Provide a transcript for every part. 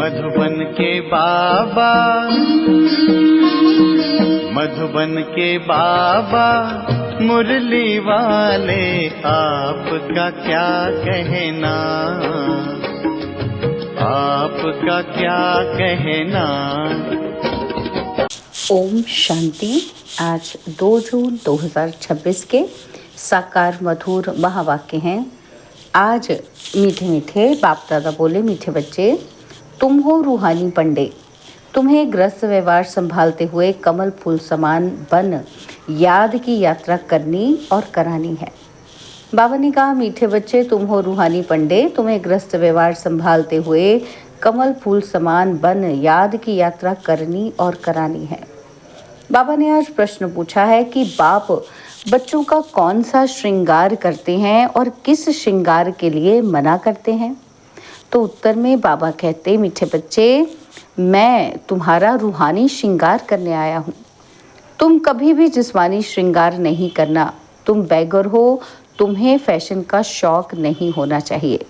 मधुबन के बाबा, मधुबन के बाबा मुरली वाले, आपका क्या कहना, आपका क्या कहना। ओम शांति। आज 2 जून 2026 के साकार मधुर महावाक्य हैं। आज मीठे मीठे बाप दादा बोले, मीठे बच्चे, तुम हो रूहानी पंडे, तुम्हें ग्रस्त व्यवहार संभालते हुए कमल फूल समान बन याद की यात्रा करनी और करानी है। बाबा ने कहा, मीठे बच्चे, तुम हो रूहानी पंडे, तुम्हें ग्रस्त व्यवहार संभालते हुए कमल फूल समान बन याद की यात्रा करनी और करानी है। बाबा ने आज प्रश्न पूछा है कि बाप बच्चों का कौन सा श्रृंगार करते हैं और किस श्रृंगार के लिए मना करते हैं। तो उत्तर में बाबा कहते, मीठे बच्चे, मैं तुम्हारा रूहानी श्रृंगार करने आया हूँ। तुम कभी भी जिस्मानी श्रृंगार नहीं करना। तुम बैगर हो, तुम्हें फैशन का शौक नहीं होना चाहिए।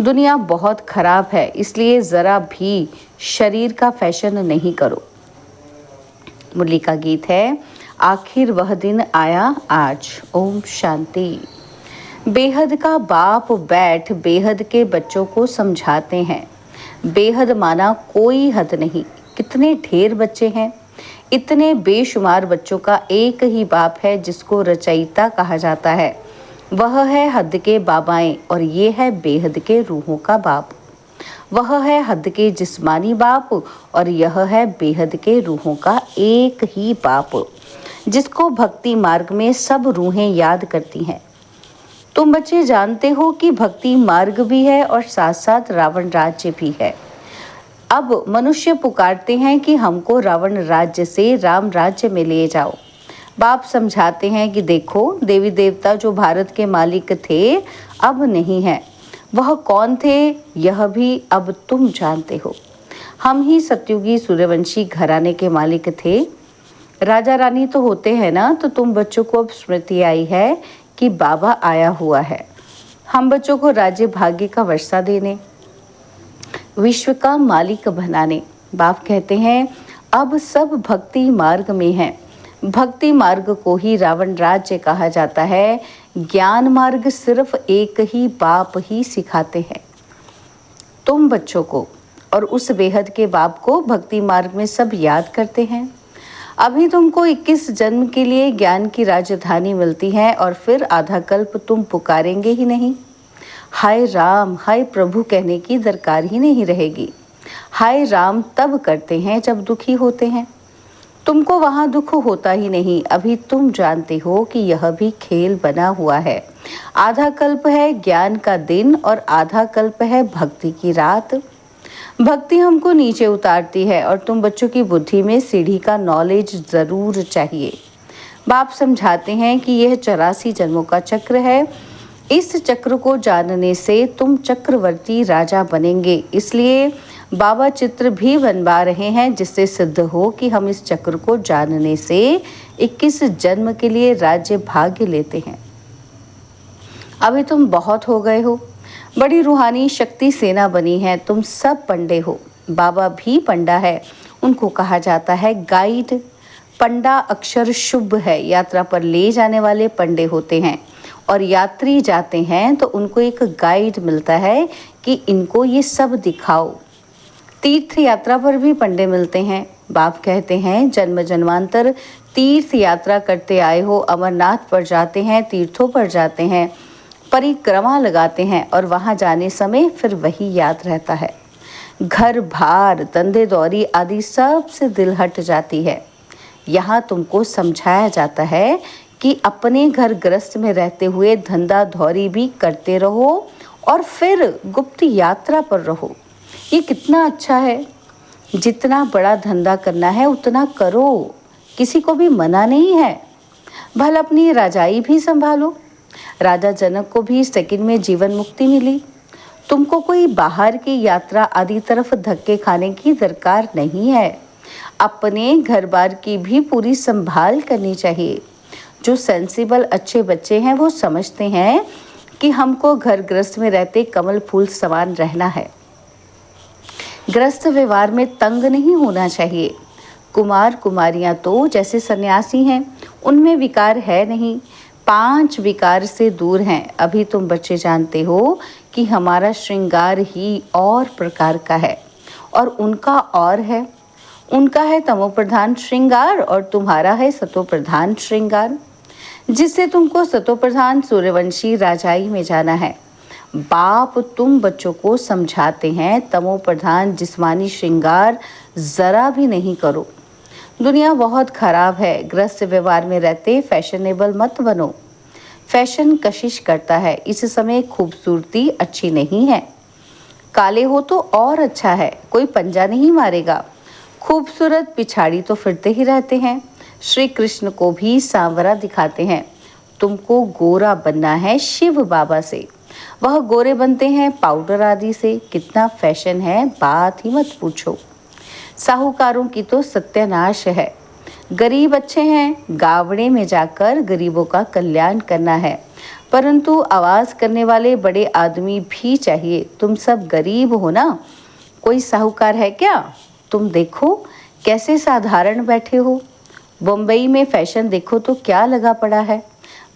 दुनिया बहुत खराब है, इसलिए ज़रा भी शरीर का फैशन नहीं करो। मुरली का गीत है, आखिर वह दिन आया आज। ओम शांति। बेहद का बाप बैठ बेहद के बच्चों को समझाते हैं। बेहद माना कोई हद नहीं। कितने ढेर बच्चे हैं। इतने बेशुमार बच्चों का एक ही बाप है जिसको रचयिता कहा जाता है। वह है हद के बाबाएं और ये है बेहद के रूहों का बाप। वह है हद के जिस्मानी बाप और यह है बेहद के रूहों का एक ही बाप, जिसको भक्ति मार्ग में सब रूहें याद करती हैं। तुम बच्चे जानते हो कि भक्ति मार्ग भी है और साथ साथ रावण राज्य भी है। अब मनुष्य पुकारते हैं कि हमको रावण राज्य से राम राज्य में ले जाओ। बाप समझाते हैं कि देखो, देवी देवता जो भारत के मालिक थे अब नहीं है। वह कौन थे यह भी अब तुम जानते हो। हम ही सतयुगी सूर्यवंशी घराने के मालिक थे। राजा रानी तो होते हैं ना। तो तुम बच्चों को अब स्मृति आई है कि बाबा आया हुआ है हम बच्चों को राज्य भाग्य का वर्षा देने, विश्व का मालिक बनाने। बाप कहते हैं अब सब भक्ति मार्ग में है। भक्ति मार्ग को ही रावण राज्य कहा जाता है। ज्ञान मार्ग सिर्फ एक ही बाप ही सिखाते हैं तुम बच्चों को, और उस बेहद के बाप को भक्ति मार्ग में सब याद करते हैं। अभी तुमको 21 जन्म के लिए ज्ञान की राजधानी मिलती है और फिर आधा कल्प तुम पुकारेंगे ही नहीं। हाय राम, हाय प्रभु कहने की दरकार ही नहीं रहेगी। हाय राम तब करते हैं जब दुखी होते हैं। तुमको वहाँ दुख होता ही नहीं। अभी तुम जानते हो कि यह भी खेल बना हुआ है। आधा कल्प है ज्ञान का दिन और आधा कल्प है भक्ति की रात। भक्ति हमको नीचे उतारती है और तुम बच्चों की बुद्धि में सीढ़ी का नॉलेज जरूर चाहिए। बाप समझाते हैं कि यह 84 जन्मों का चक्र है। इस चक्र को जानने से तुम चक्रवर्ती राजा बनेंगे। इसलिए बाबा चित्र भी बनवा रहे हैं जिससे सिद्ध हो कि हम इस चक्र को जानने से 21 जन्म के लिए राज्य भाग्य लेते हैं। अभी तुम बहुत हो गए हो। बड़ी रूहानी शक्ति सेना बनी है। तुम सब पंडे हो। बाबा भी पंडा है। उनको कहा जाता है गाइड। पंडा अक्षर शुभ है। यात्रा पर ले जाने वाले पंडे होते हैं और यात्री जाते हैं तो उनको एक गाइड मिलता है कि इनको ये सब दिखाओ। तीर्थ यात्रा पर भी पंडे मिलते हैं। बाप कहते हैं जन्म जन्मांतर तीर्थ यात्रा करते आए हो। अमरनाथ पर जाते हैं, तीर्थों पर जाते हैं, परिक्रमा लगाते हैं और वहां जाने समय फिर वही याद रहता है। घर भार, धंधे दौरी आदि सब से दिल हट जाती है। यहाँ तुमको समझाया जाता है कि अपने घर गृहस्थ में रहते हुए धंधा दौरी भी करते रहो और फिर गुप्त यात्रा पर रहो। ये कितना अच्छा है। जितना बड़ा धंधा करना है उतना करो, किसी को भी मना नहीं है। भल अपनी राजाई भी संभालो। राजा जनक को भी सेकंड में जीवन मुक्ति मिली। तुमको कोई बाहर की यात्रा आदि तरफ धक्के खाने की दरकार नहीं है। अपने घर बार की भी पूरी संभाल करनी चाहिए। जो सेंसिबल अच्छे बच्चे हैं वो समझते हैं कि हमको घर गृहस्थ में रहते कमल फूल समान रहना है। गृहस्थ व्यवहार में तंग नहीं होना चाहिए। कुमार कुमारियां तो जैसे सन्यासी हैं, उनमें विकार है नहीं, 5 विकार से दूर हैं। अभी तुम बच्चे जानते हो कि हमारा श्रृंगार ही और प्रकार का है और उनका और है। उनका है तमोप्रधान श्रृंगार और तुम्हारा है सतोप्रधान श्रृंगार। जिससे तुमको सतोप्रधान सूर्यवंशी राजाई में जाना है। बाप तुम बच्चों को समझाते हैं तमोप्रधान जिस्मानी श्रृंगार जरा भी नहीं करो। दुनिया बहुत खराब है, गृहस्थ व्यवहार में रहते फैशनेबल मत बनो। फैशन कशिश करता है, इस समय खूबसूरती अच्छी नहीं है। काले हो तो और अच्छा है, कोई पंजा नहीं मारेगा। खूबसूरत पिछाड़ी तो फिरते ही रहते हैं। श्री कृष्ण को भी सांवरा दिखाते हैं। तुमको गोरा बनना है शिव बाबा से, वह गोरे बनते हैं पाउडर आदि से। कितना फैशन है, बात ही मत पूछो। साहूकारों की तो सत्यानाश है। गरीब अच्छे हैं, गावड़े में जाकर गरीबों का कल्याण करना है, परंतु आवाज करने वाले बड़े आदमी भी चाहिए। तुम सब गरीब हो ना, कोई साहूकार है क्या? तुम देखो कैसे साधारण बैठे हो। बम्बई में फैशन देखो तो क्या लगा पड़ा है।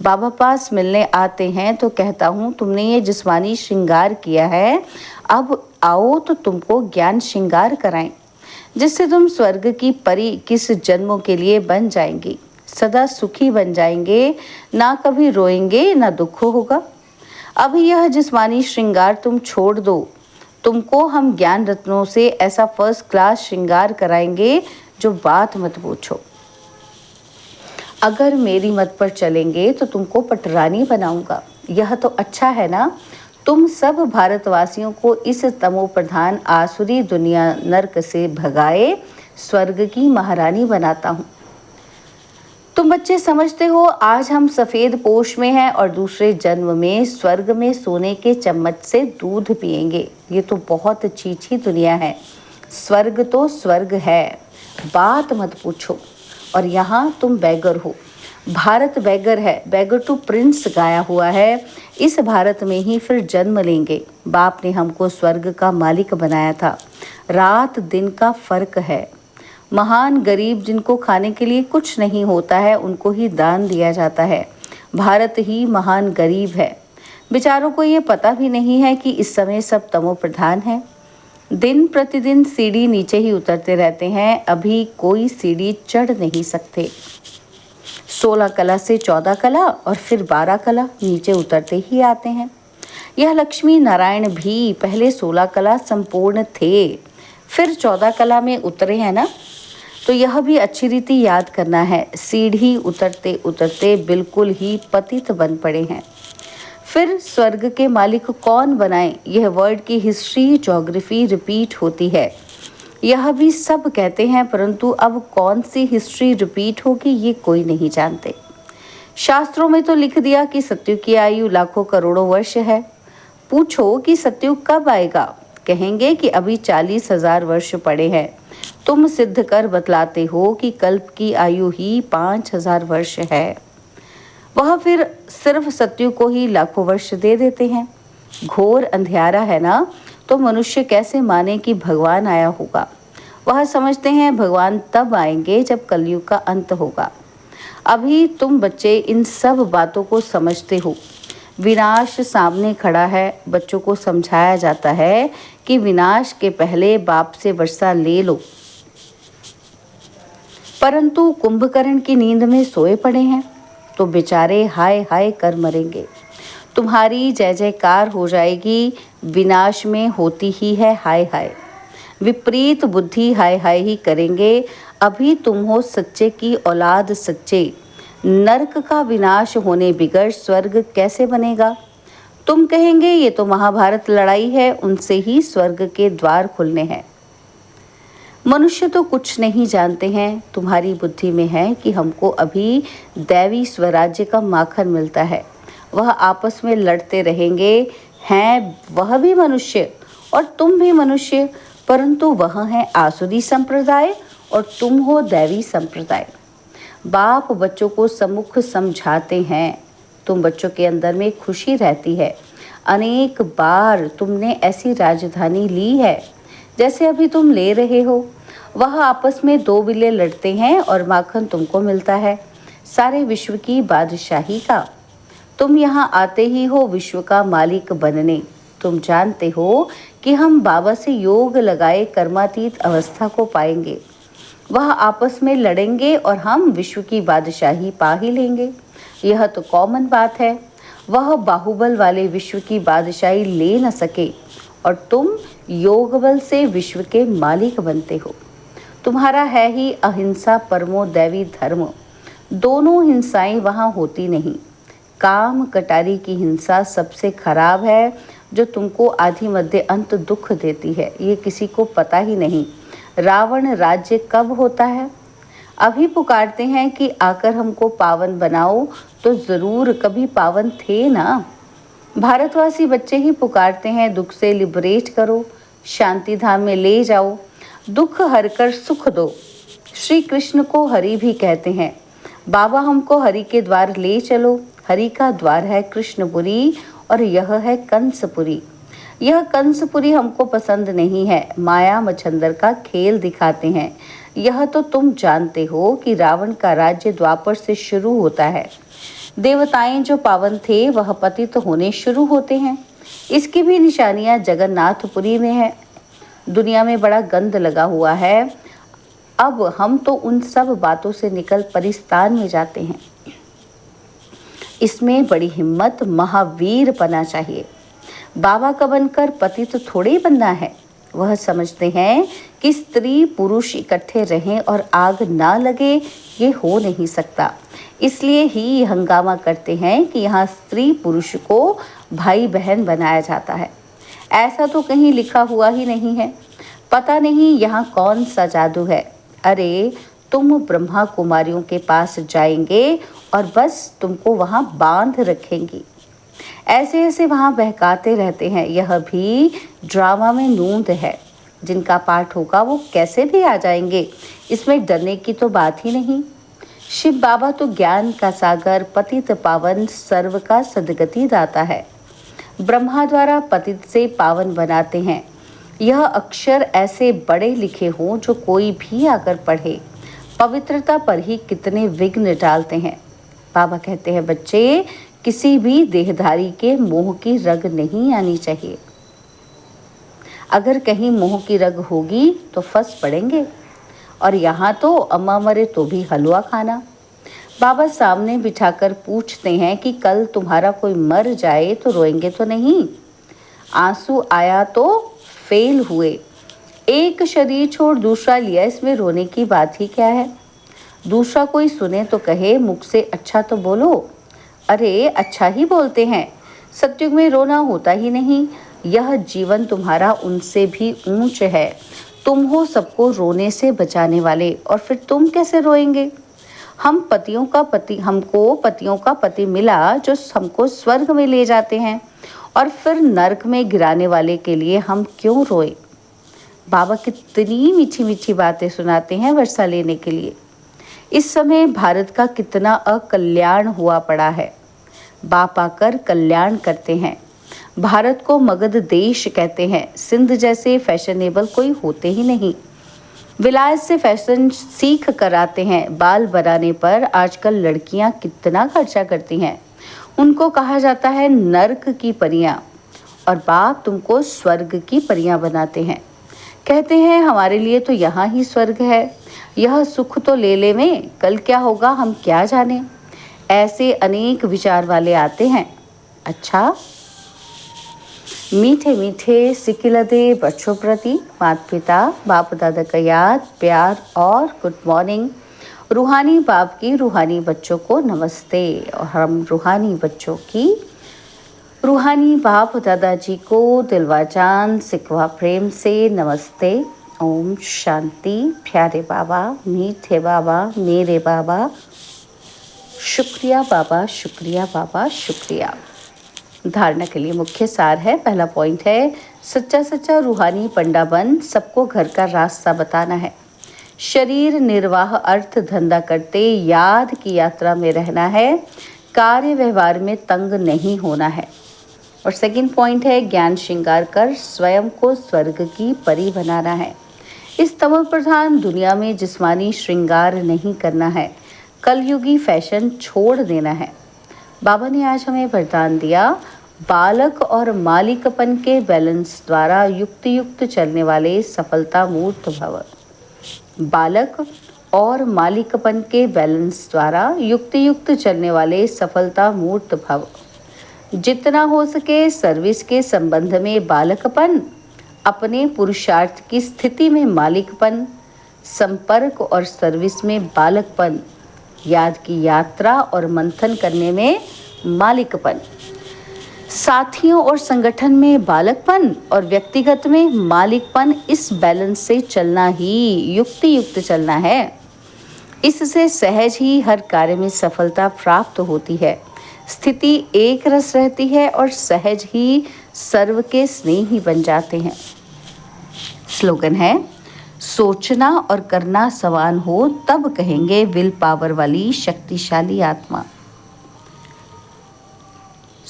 बाबा पास मिलने आते हैं तो कहता हूँ तुमने ये जिस्मानी श्रृंगार किया है, अब आओ तो तुमको ज्ञान श्रृंगार कराएं, जिससे तुम स्वर्ग की परी किस जन्मों के लिए बन जाएंगी। सदा सुखी बन जाएंगे, ना कभी रोएंगे ना दुख होगा। अब यह जिस्मानी श्रृंगार तुम छोड़ दो। तुमको हम ज्ञान रत्नों से ऐसा फर्स्ट क्लास श्रृंगार कराएंगे जो बात मत पूछो। अगर मेरी मत पर चलेंगे तो तुमको पटरानी बनाऊंगा। यह तो अच्छा है ना, तुम सब भारतवासियों को इस तमो प्रधान आसुरी दुनिया नरक से भगाए स्वर्ग की महारानी बनाता हूँ। तुम बच्चे समझते हो आज हम सफेद पोश में हैं और दूसरे जन्म में स्वर्ग में सोने के चम्मच से दूध पिएंगे। ये तो बहुत चीची दुनिया है। स्वर्ग तो स्वर्ग है, बात मत पूछो। और यहाँ तुम बैगर हो। भारत बैगर है, बैगर टू प्रिंस गाया हुआ है। इस भारत में ही फिर जन्म लेंगे। बाप ने हमको स्वर्ग का मालिक बनाया था। रात दिन का फर्क है। महान गरीब जिनको खाने के लिए कुछ नहीं होता है, उनको ही दान दिया जाता है। भारत ही महान गरीब है। बेचारों को ये पता भी नहीं है कि इस समय सब तमो प्रधान है। दिन प्रतिदिन सीढ़ी नीचे ही उतरते रहते हैं, अभी कोई सीढ़ी चढ़ नहीं सकते। 16 कला से 14 कला और फिर 12 कला नीचे उतरते ही आते हैं। यह लक्ष्मी नारायण भी पहले 16 कला संपूर्ण थे, फिर 14 कला में उतरे हैं ना। तो यह भी अच्छी रीति याद करना है। सीढ़ी उतरते उतरते बिल्कुल ही पतित बन पड़े हैं। फिर स्वर्ग के मालिक कौन बनाए, यह वर्ड की हिस्ट्री ज्योग्राफी रिपीट होती है। यह भी सब कहते हैं, परंतु अब कौन सी हिस्ट्री रिपीट होगी ये कोई नहीं जानते। शास्त्रों में तो लिख दिया कि सतयुग की आयु लाखों करोड़ों वर्ष है। पूछो कि सतयुग कब आएगा, कहेंगे कि अभी 40,000 वर्ष पड़े हैं। तुम सिद्ध कर बतलाते हो कि कल्प की आयु ही 5,000 वर्ष है। वह फिर सिर्फ सतयुग को ही लाखों वर्ष दे देते हैं। घोर अंधियारा है ना, तो मनुष्य कैसे माने कि भगवान आया होगा। वह समझते हैं भगवान तब आएंगे जब कलयुग का अंत होगा। अभी तुम बच्चे इन सब बातों को समझते हो। विनाश सामने खड़ा है। बच्चों को समझाया जाता है कि विनाश के पहले बाप से वर्षा ले लो, परंतु कुंभकर्ण की नींद में सोए पड़े हैं तो बेचारे हाय हाय कर मरेंगे। तुम्हारी जय जयकार हो जाएगी। विनाश में होती ही है हाय हाय। विपरीत बुद्धि हाय हाय ही करेंगे। अभी तुम हो सच्चे की औलाद, सच्चे। नरक का विनाश होने बिगड़ स्वर्ग कैसे बनेगा। तुम कहेंगे ये तो महाभारत लड़ाई है, उनसे ही स्वर्ग के द्वार खुलने हैं। मनुष्य तो कुछ नहीं जानते हैं। तुम्हारी बुद्धि में है कि हमको अभी दैवी स्वराज्य का माखन मिलता है। वह आपस में लड़ते रहेंगे। हैं वह भी मनुष्य और तुम भी मनुष्य, परंतु वह है आसुरी संप्रदाय और तुम हो दैवी संप्रदाय। बाप बच्चों को सम्मुख समझाते हैं। तुम बच्चों के अंदर में खुशी रहती है। अनेक बार तुमने ऐसी राजधानी ली है जैसे अभी तुम ले रहे हो। वह आपस में दो बिल्ले लड़ते हैं और माखन तुमको मिलता है, सारे विश्व की बादशाही का। तुम यहाँ आते ही हो विश्व का मालिक बनने। तुम जानते हो कि हम बाबा से योग लगाए कर्मातीत अवस्था को पाएंगे। वह आपस में लड़ेंगे और हम विश्व की बादशाही पा ही लेंगे। यह तो कॉमन बात है। वह बाहुबल वाले विश्व की बादशाही ले न सके और तुम योग बल से विश्व के मालिक बनते हो। तुम्हारा है ही अहिंसा परमो दैवी धर्म। दोनों हिंसाएं वहाँ होती नहीं। काम कटारी की हिंसा सबसे खराब है, जो तुमको आदि मध्य अंत दुख देती है। ये किसी को पता ही नहीं। रावण राज्य कब होता है? अभी पुकारते हैं कि आकर हमको पावन बनाओ, तो जरूर कभी पावन थे ना। भारतवासी बच्चे ही पुकारते हैं दुख से लिबरेट करो, शांति धाम में ले जाओ, दुख हर कर सुख दो। श्री कृष्ण को हरि भी कहते हैं। बाबा हमको हरि के द्वार ले चलो। हरि का द्वार है कृष्णपुरी और यह है कंसपुरी। यह कंसपुरी हमको पसंद नहीं है। माया मच्छंदर का खेल दिखाते हैं। यह तो तुम जानते हो कि रावण का राज्य द्वापर से शुरू होता है। देवताएं जो पावन थे वह पतित होने शुरू होते हैं। इसकी भी निशानियां जगन्नाथपुरी में है। दुनिया में बड़ा गंद लगा हुआ है। अब हम तो उन सब बातों से निकल परिस्तान में जाते हैं। इसमें बड़ी हिम्मत महावीर बना चाहिए। बाबा का बनकर पतित थोड़े बनना है। वह समझते हैं कि स्त्री पुरुष इकट्ठे रहें और आग ना लगे, ये हो नहीं सकता। इसलिए ही हंगामा करते हैं कि यहाँ स्त्री पुरुष को भाई बहन बनाया जाता है। ऐसा तो कहीं लिखा हुआ ही नहीं है। पता नहीं यहाँ कौन सा जादू है। अरे तुम ब्रह्मा कुमारियों के पास जाएंगे और बस तुमको वहाँ बांध रखेंगी। ऐसे ऐसे वहाँ बहकाते रहते हैं। यह भी ड्रामा में नूंद है। जिनका पाठ होगा वो कैसे भी आ जाएंगे, इसमें डरने की तो बात ही नहीं। शिव बाबा तो ज्ञान का सागर, पतित पावन, सर्व का सदगति दाता है। ब्रह्मा द्वारा पतित से पावन बनाते हैं। यह अक्षर ऐसे बड़े लिखे हों जो कोई भी आकर पढ़े। पवित्रता पर ही कितने विघ्न डालते हैं। बाबा कहते हैं बच्चे, किसी भी देहधारी के मोह की रग नहीं आनी चाहिए। अगर कहीं मोह की रग होगी तो फंस पड़ेंगे। और यहाँ तो अम्मा मरे तो भी हलवा खाना। बाबा सामने बिठाकर पूछते हैं कि कल तुम्हारा कोई मर जाए तो रोएंगे तो नहीं? आंसू आया तो फेल हुए। एक शरीर छोड़ दूसरा लिया, इसमें रोने की बात ही क्या है? दूसरा कोई सुने तो कहे मुख से अच्छा तो बोलो। अरे अच्छा ही बोलते हैं। सत्युग में रोना होता ही नहीं। यह जीवन तुम्हारा उनसे भी ऊंच है। तुम हो सबको रोने से बचाने वाले, और फिर तुम कैसे रोएंगे? हमको पतियों का पति मिला जो हमको स्वर्ग में ले जाते हैं, और फिर नरक में गिराने वाले के लिए हम क्यों रोए? बाबा कितनी मीठी मीठी बातें सुनाते हैं वर्षा लेने के लिए। इस समय भारत का कितना अकल्याण हुआ पड़ा है। बाप आकर कल्याण करते हैं। भारत को मगध देश कहते हैं। सिंध जैसे फैशनेबल कोई होते ही नहीं। विलायत से फैशन सीख कर आते हैं। बाल बनाने पर आजकल लड़कियां कितना खर्चा करती हैं। उनको कहा जाता है नर्क की परियां, और बाप तुमको स्वर्ग की परियां बनाते हैं। कहते हैं हमारे लिए तो यहाँ ही स्वर्ग है। यह सुख तो ले ले में, कल क्या होगा हम क्या जाने। ऐसे अनेक विचार वाले आते हैं। अच्छा, मीठे मीठे सिकिलदे बच्चों प्रति माता पिता बाप दादा का याद, प्यार और गुड मॉर्निंग। रूहानी बाप की रूहानी बच्चों को नमस्ते, और हम रूहानी बच्चों की रूहानी बाप दादाजी को दिलवा जान सिकवा प्रेम से नमस्ते। ओम शांति। प्यारे बाबा, मीठे बाबा, मेरे बाबा, शुक्रिया बाबा, शुक्रिया बाबा, शुक्रिया। धारणा के लिए मुख्य सार है। पहला पॉइंट है, सच्चा सच्चा रूहानी पंडा बन सबको घर का रास्ता बताना है। शरीर निर्वाह अर्थ धंधा करते याद की यात्रा में रहना है। कार्य व्यवहार में तंग नहीं होना है। और सेकंड पॉइंट है ज्ञान श्रृंगार कर स्वयं को स्वर्ग की परी बनाना है। इस तमो प्रधान दुनिया में जिस्मानी श्रृंगार नहीं करना है, कलयुगी फैशन छोड़ देना है। बाबा ने आज हमें वरदान दिया, बालक और मालिकपन के बैलेंस द्वारा युक्त युक्त चलने वाले सफलता मूर्त भव। बालक और मालिकपन के बैलेंस द्वारा युक्त युक्त चलने वाले सफलता मूर्त भव। जितना हो सके सर्विस के संबंध में बालकपन, अपने पुरुषार्थ की स्थिति में मालिकपन, संपर्क और सर्विस में बालकपन, याद की यात्रा और मंथन करने में मालिकपन, साथियों और संगठन में बालकपन और व्यक्तिगत में मालिकपन। इस बैलेंस से चलना ही युक्ति युक्त चलना है। इससे सहज ही हर कार्य में सफलता प्राप्त होती है, स्थिति एक रस रहती है और सहज ही सर्व के स्नेही बन जाते हैं। स्लोगन है, सोचना और करना समान हो तब कहेंगे विल पावर वाली शक्तिशाली आत्मा।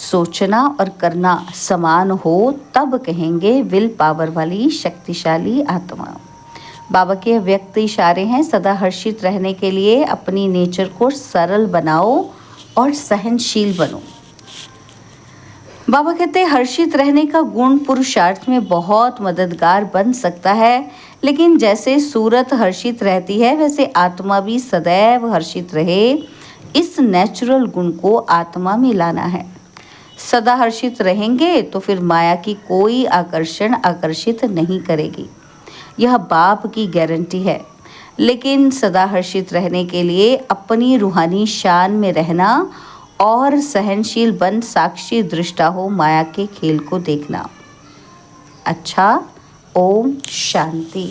सोचना और करना समान हो तब कहेंगे विल पावर वाली शक्तिशाली आत्मा। बाबा के व्यक्त इशारे हैं, सदा हर्षित रहने के लिए अपनी नेचर को सरल बनाओ और सहनशील बनो। बाबा कहते हैं हर्षित रहने का गुण पुरुषार्थ में बहुत मददगार बन सकता है, लेकिन जैसे सूरत हर्षित रहती है वैसे आत्मा भी सदैव हर्षित रहे। इस नेचुरल गुण को आत्मा में लाना है। सदा हर्षित रहेंगे तो फिर माया की कोई आकर्षण आकर्षित नहीं करेगी, यह बाप की गारंटी है। लेकिन सदा हर्षित रहने के लिए अपनी रूहानी शान में रहना और सहनशील बन साक्षी दृष्टा हो माया के खेल को देखना। अच्छा, ओम शांति।